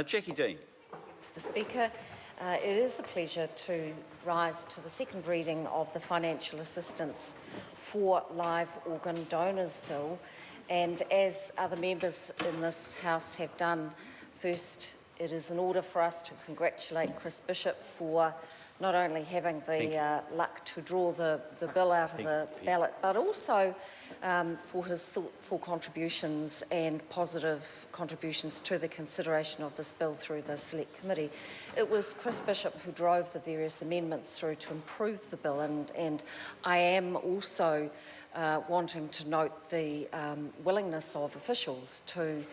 Jackie Dean. Mr Speaker, it is a pleasure to rise to the second reading of the Financial Assistance for Live Organ Donors Bill, and as other members in this House have done, first it is in order for us to congratulate Chris Bishop for not only having the luck to draw the bill out of the ballot, but also for his thoughtful contributions and positive contributions to the consideration of this bill through the Select Committee. It was Chris Bishop who drove the various amendments through to improve the bill, and I am also wanting to note the willingness of officials to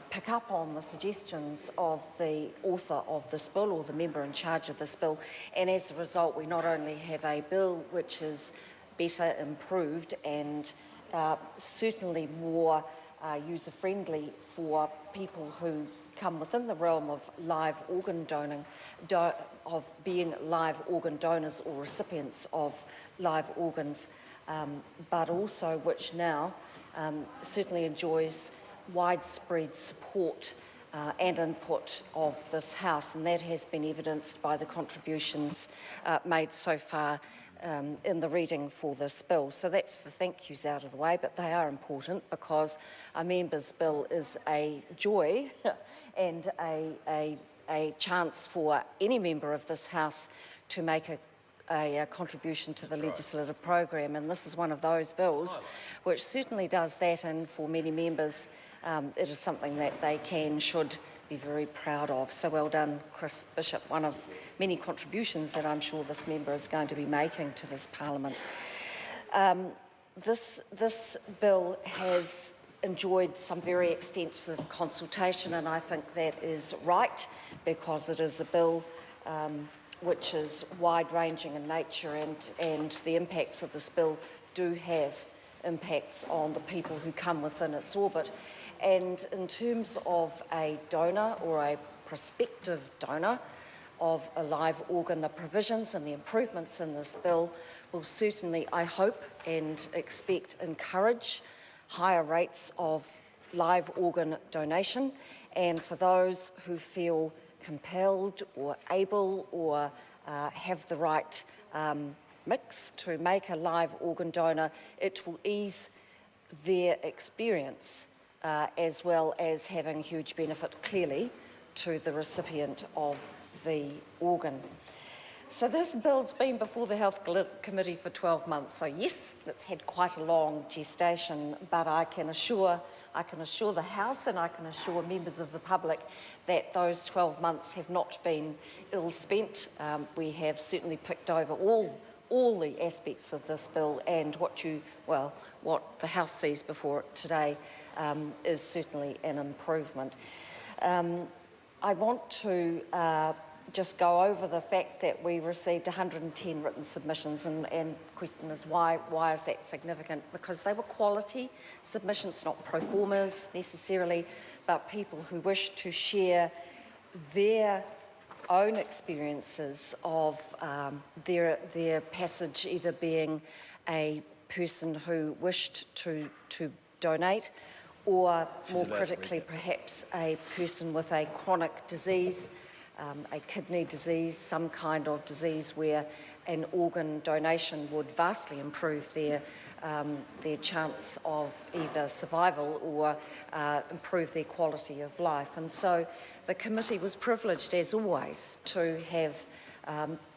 pick up on the suggestions of the author of this bill, or the member in charge of this bill, and as a result we not only have a bill which is better improved and certainly more user-friendly for people who come within the realm of live organ donating, of being live organ donors or recipients of live organs, but also which now certainly enjoys widespread support and input of this House, and that has been evidenced by the contributions made so far in the reading for this bill. So that's the thank yous out of the way, but they are important because a member's bill is a joy and a chance for any member of this House to make a contribution to the legislative program, and this is one of those bills which certainly does that, and for many members it is something that they should be very proud of. So well done, Chris Bishop, one of many contributions that I'm sure this member is going to be making to this Parliament. This bill has enjoyed some very extensive consultation, and I think that is right because it is a bill which is wide-ranging in nature, and the impacts of this bill do have impacts on the people who come within its orbit. And in terms of a donor or a prospective donor of a live organ, the provisions and the improvements in this bill will certainly, I hope and expect, encourage higher rates of live organ donation, and for those who feel compelled or able or have the right mix to make a live organ donor, it will ease their experience as well as having huge benefit clearly to the recipient of the organ. So this bill's been before the Health Committee for 12 months. So yes, it's had quite a long gestation, but I can assure the House and I can assure members of the public that those 12 months have not been ill spent. We have certainly picked over all the aspects of this bill, and what the House sees before it today is certainly an improvement. I want to just go over the fact that we received 110 written submissions, and the question is why is that significant? Because they were quality submissions, not pro formas necessarily, but people who wish to share their own experiences of their passage, either being a person who wished to donate, or more critically perhaps a person with a chronic disease, a kidney disease, some kind of disease where an organ donation would vastly improve their chance of either survival or improve their quality of life. And so the committee was privileged, as always, to have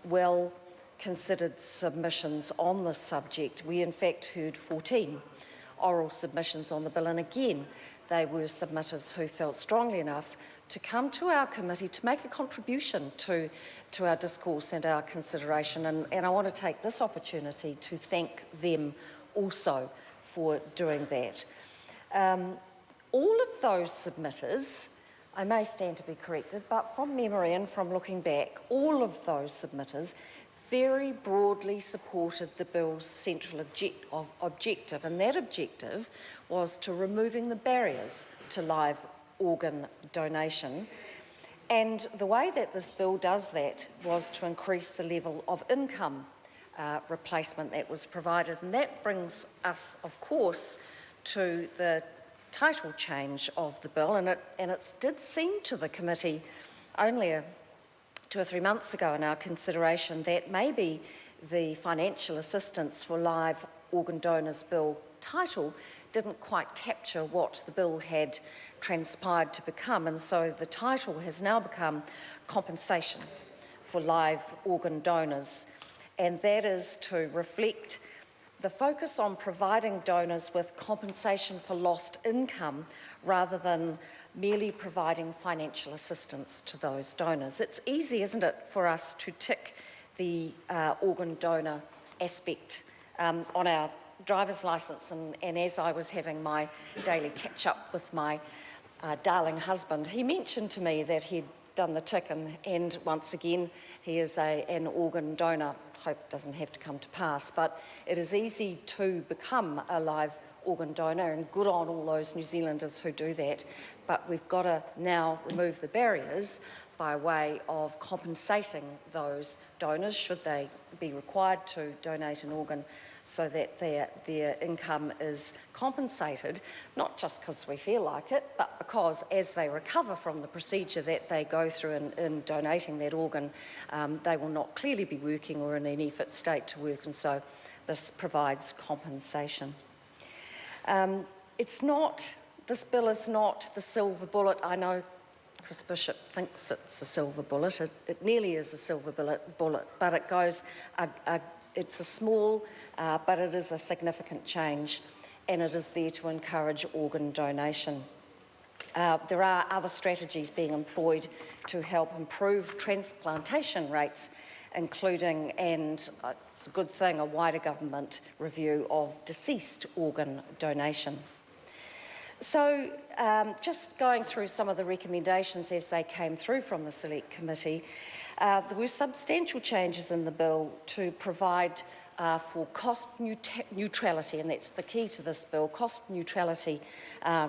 well-considered submissions on this subject. We in fact heard 14 oral submissions on the bill, and again they were submitters who felt strongly enough to come to our committee to make a contribution to our discourse and our consideration, and I want to take this opportunity to thank them also for doing that. All of those submitters, I may stand to be corrected, but from memory and from looking back, all of those submitters very broadly supported the bill's central objective, and that objective was to removing the barriers to live organ donation. And the way that this bill does that was to increase the level of income replacement that was provided, and that brings us, of course, to the title change of the bill, and it did seem to the committee only 2 or 3 months ago in our consideration that maybe the Financial Assistance for Live Organ Donors Bill title didn't quite capture what the bill had transpired to become, and so the title has now become Compensation for Live Organ Donors, and that is to reflect the focus on providing donors with compensation for lost income rather than merely providing financial assistance to those donors. It's easy, isn't it, for us to tick the organ donor aspect on our driver's licence, and as I was having my daily catch-up with my darling husband, he mentioned to me that he'd done the tick, and once again, he is an organ donor. Hope it doesn't have to come to pass, but it is easy to become a live organ donor, and good on all those New Zealanders who do that, but we've got to now remove the barriers by way of compensating those donors, should they be required to donate an organ, so that their income is compensated, not just because we feel like it, but because as they recover from the procedure that they go through in donating that organ, they will not clearly be working or in any fit state to work, and so this provides compensation. This bill is not the silver bullet. I know Chris Bishop thinks it's a silver bullet. It nearly is a silver bullet, but it goes, it's a small, but it is a significant change, and it is there to encourage organ donation. There are other strategies being employed to help improve transplantation rates, including, and it's a good thing, a wider government review of deceased organ donation. So just going through some of the recommendations as they came through from the Select Committee, there were substantial changes in the bill to provide for cost neutrality, and that's the key to this bill, cost neutrality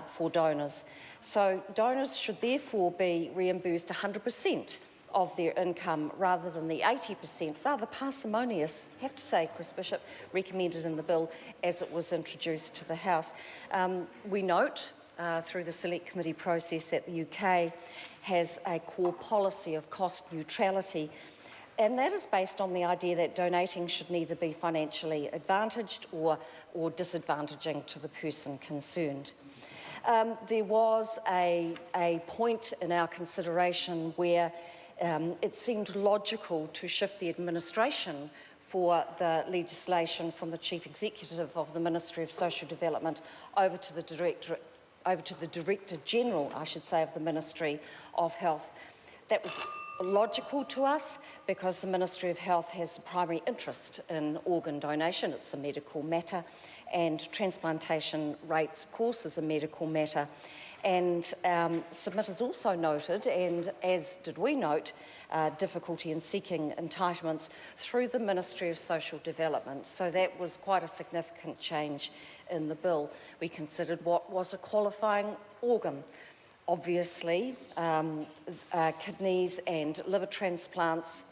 for donors. So donors should therefore be reimbursed 100% of their income rather than the 80%, rather parsimonious, I have to say, Chris Bishop, recommended in the bill as it was introduced to the House. We note through the Select Committee process that the UK has a core policy of cost neutrality, and that is based on the idea that donating should neither be financially advantaged or disadvantaging to the person concerned. There was a point in our consideration where it seemed logical to shift the administration for the legislation from the Chief Executive of the Ministry of Social Development over to the Director General, I should say, of the Ministry of Health. That was logical to us because the Ministry of Health has a primary interest in organ donation. It's a medical matter, and transplantation rates, of course, is a medical matter. And submitters also noted, and as did we note, difficulty in seeking entitlements through the Ministry of Social Development. So that was quite a significant change in the bill. We considered what was a qualifying organ. Obviously, kidneys and liver transplants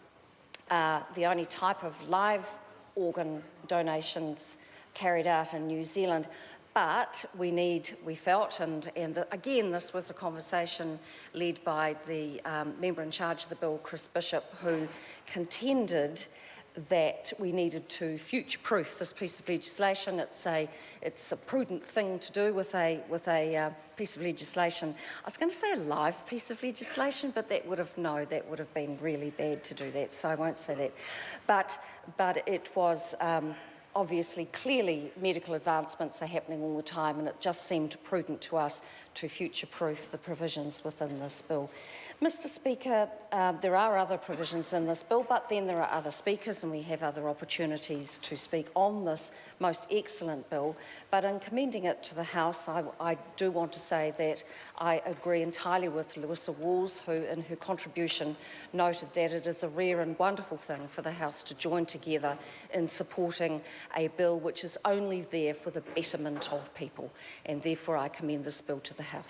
are the only type of live organ donations carried out in New Zealand. But we felt, and again, this was a conversation led by the member in charge of the bill, Chris Bishop, who contended that we needed to future-proof this piece of legislation. It's a prudent thing to do with a piece of legislation. I was going to say a live piece of legislation, but that would have been really bad to do that, so I won't say that. But it was obviously, clearly, medical advancements are happening all the time, and it just seemed prudent to us to future-proof the provisions within this bill. Mr. Speaker, there are other provisions in this bill, but then there are other speakers and we have other opportunities to speak on this most excellent bill. But in commending it to the House, I do want to say that I agree entirely with Louisa Walls, who in her contribution noted that it is a rare and wonderful thing for the House to join together in supporting a bill which is only there for the betterment of people, and therefore I commend this bill to the House.